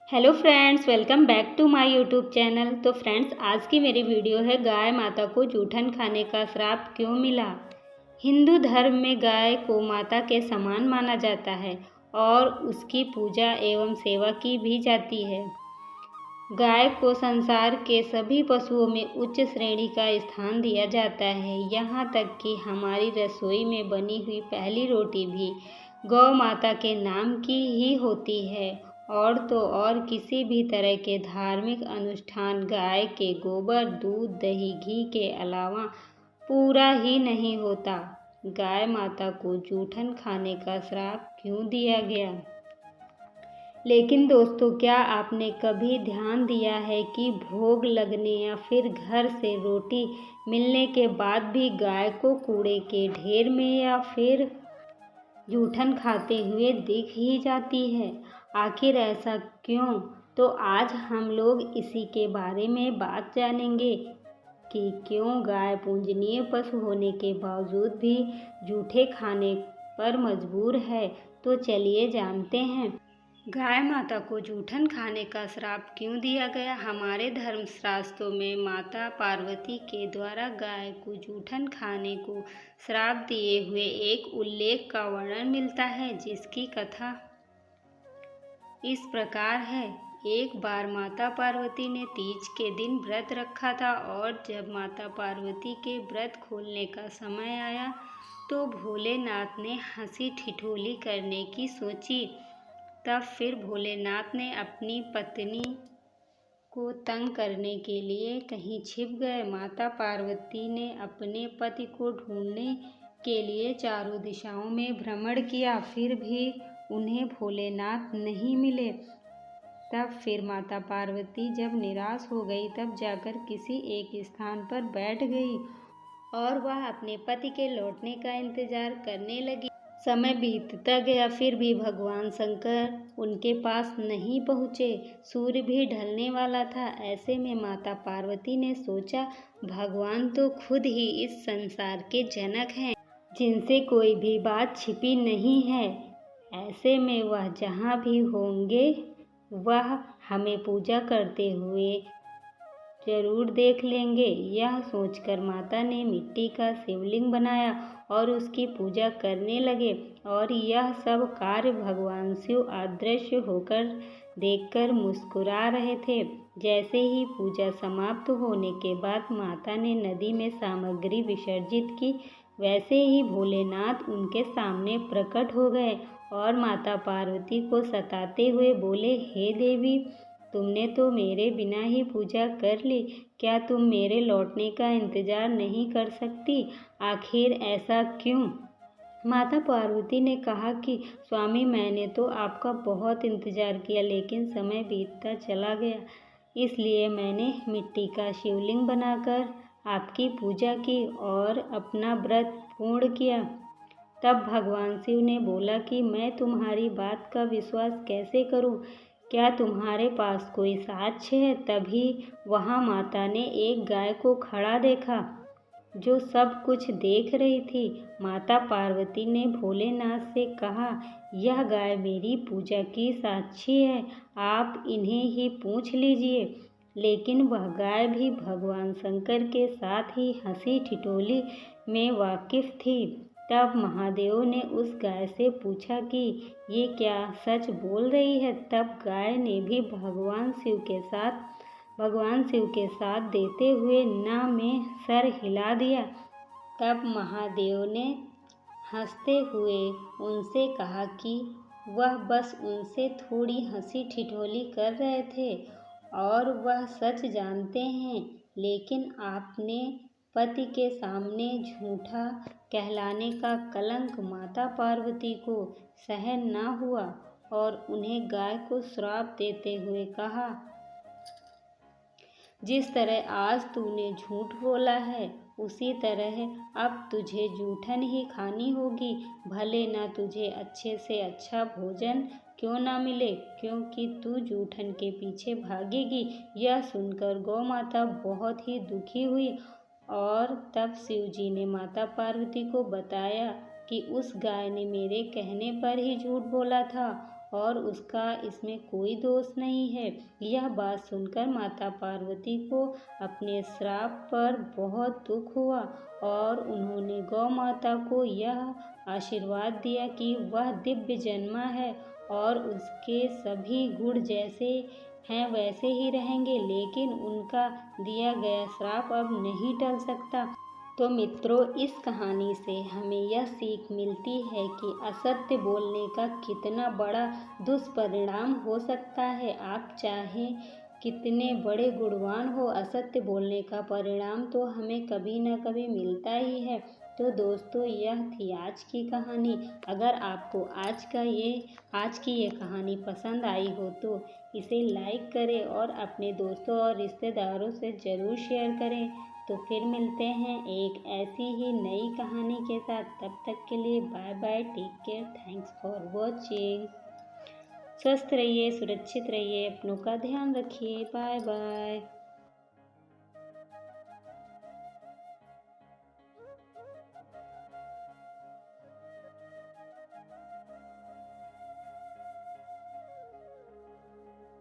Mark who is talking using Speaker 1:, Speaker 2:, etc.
Speaker 1: Hello friends, welcome back to my YouTube channel. तो friends, आज की मेरी वीडियो है गाय माता को जूठन खाने का श्राप क्यों मिला। हिंदू धर्म में गाय को माता के समान माना जाता है और उसकी पूजा एवं सेवा की भी जाती है। गाय को संसार के सभी पशुओं में उच्च श्रेणी का स्थान दिया जाता है। यहाँ तक कि हमारी रसोई में बनी हुई पहली रोटी भी गौ माता के नाम की ही होती है। और तो और किसी भी तरह के धार्मिक अनुष्ठान गाय के गोबर, दूध, दही, घी के अलावा पूरा ही नहीं होता। गाय माता को जूठन खाने का श्राप क्यों दिया गया। लेकिन दोस्तों, क्या आपने कभी ध्यान दिया है कि भोग लगने या फिर घर से रोटी मिलने के बाद भी गाय को कूड़े के ढेर में या फिर जूठन खाते हुए दिख ही जाती है। आखिर ऐसा क्यों? तो आज हम लोग इसी के बारे में बात जानेंगे कि क्यों गाय पूजनीय पशु होने के बावजूद भी जूठे खाने पर मजबूर है। तो चलिए जानते हैं। गाय माता को जूठन खाने का श्राप क्यों दिया गया। हमारे धर्मशास्त्रों में माता पार्वती के द्वारा गाय को जूठन खाने को श्राप दिए हुए एक उल्लेख का वर्णन मिलता है, जिसकी कथा इस प्रकार है। एक बार माता पार्वती ने तीज के दिन व्रत रखा था और जब माता पार्वती के व्रत खोलने का समय आया तो भोलेनाथ ने हंसी ठिठोली करने की सोची। तब फिर भोलेनाथ ने अपनी पत्नी को तंग करने के लिए कहीं छिप गए। माता पार्वती ने अपने पति को ढूंढने के लिए चारों दिशाओं में भ्रमण किया, फिर भी उन्हें भोलेनाथ नहीं मिले। तब फिर माता पार्वती जब निराश हो गई, तब जाकर किसी एक स्थान पर बैठ गई और वह अपने पति के लौटने का इंतजार करने लगी। समय बीतता गया, फिर भी भगवान शंकर उनके पास नहीं पहुँचे। सूर्य भी ढलने वाला था। ऐसे में माता पार्वती ने सोचा, भगवान तो खुद ही इस संसार के जनक हैं, जिनसे कोई भी बात छिपी नहीं है। ऐसे में वह जहाँ भी होंगे वह हमें पूजा करते हुए जरूर देख लेंगे। यह सोचकर माता ने मिट्टी का शिवलिंग बनाया और उसकी पूजा करने लगे। और यह सब कार्य भगवान शिव अदृश्य होकर देखकर मुस्कुरा रहे थे। जैसे ही पूजा समाप्त होने के बाद माता ने नदी में सामग्री विसर्जित की, वैसे ही भोलेनाथ उनके सामने प्रकट हो गए और माता पार्वती को सताते हुए बोले, हे देवी, तुमने तो मेरे बिना ही पूजा कर ली, क्या तुम मेरे लौटने का इंतजार नहीं कर सकती? आखिर ऐसा क्यों? माता पार्वती ने कहा कि स्वामी, मैंने तो आपका बहुत इंतजार किया, लेकिन समय बीतता चला गया, इसलिए मैंने मिट्टी का शिवलिंग बनाकर आपकी पूजा की और अपना व्रत पूर्ण किया। तब भगवान शिव ने बोला कि मैं तुम्हारी बात का विश्वास कैसे करूं? क्या तुम्हारे पास कोई साक्ष्य है? तभी वहां माता ने एक गाय को खड़ा देखा जो सब कुछ देख रही थी। माता पार्वती ने भोलेनाथ से कहा, यह गाय मेरी पूजा की साक्षी है, आप इन्हें ही पूछ लीजिए। लेकिन वह गाय भी भगवान शंकर के साथ ही हंसी ठिठोली में वाकिफ थी। तब महादेव ने उस गाय से पूछा कि ये क्या सच बोल रही है? तब गाय ने भी भगवान शिव के साथ देते हुए ना में सर हिला दिया। तब महादेव ने हंसते हुए उनसे कहा कि वह बस उनसे थोड़ी हंसी ठिठोली कर रहे थे और वह सच जानते हैं, लेकिन आपने पति के सामने झूठा कहलाने का कलंक माता पार्वती को सहन न हुआ और उन्हें गाय को श्राप देते हुए कहा, जिस तरह आज तूने झूठ बोला है, उसी तरह अब तुझे जूठन ही खानी होगी, भले ना तुझे अच्छे से अच्छा भोजन क्यों ना मिले, क्योंकि तू जूठन के पीछे भागेगी। यह सुनकर गौ माता बहुत ही दुखी हुई और तब शिव जी ने माता पार्वती को बताया कि उस गाय ने मेरे कहने पर ही झूठ बोला था और उसका इसमें कोई दोष नहीं है। यह बात सुनकर माता पार्वती को अपने श्राप पर बहुत दुख हुआ और उन्होंने गौ माता को यह आशीर्वाद दिया कि वह दिव्य जन्मा है और उसके सभी गुण जैसे हैं वैसे ही रहेंगे, लेकिन उनका दिया गया श्राप अब नहीं टल सकता। तो मित्रों, इस कहानी से हमें यह सीख मिलती है कि असत्य बोलने का कितना बड़ा दुष्परिणाम हो सकता है। आप चाहे कितने बड़े गुणवान हो, असत्य बोलने का परिणाम तो हमें कभी न कभी मिलता ही है। तो दोस्तों, यह थी आज की कहानी। अगर आपको आज की ये कहानी पसंद आई हो तो इसे लाइक करें और अपने दोस्तों और रिश्तेदारों से ज़रूर शेयर करें। तो फिर मिलते हैं एक ऐसी ही नई कहानी के साथ। तब तक के लिए bye bye, take care, thanks for watching. स्वस्थ रहिए, सुरक्षित रहिए, अपनों का ध्यान रखिए। Bye bye.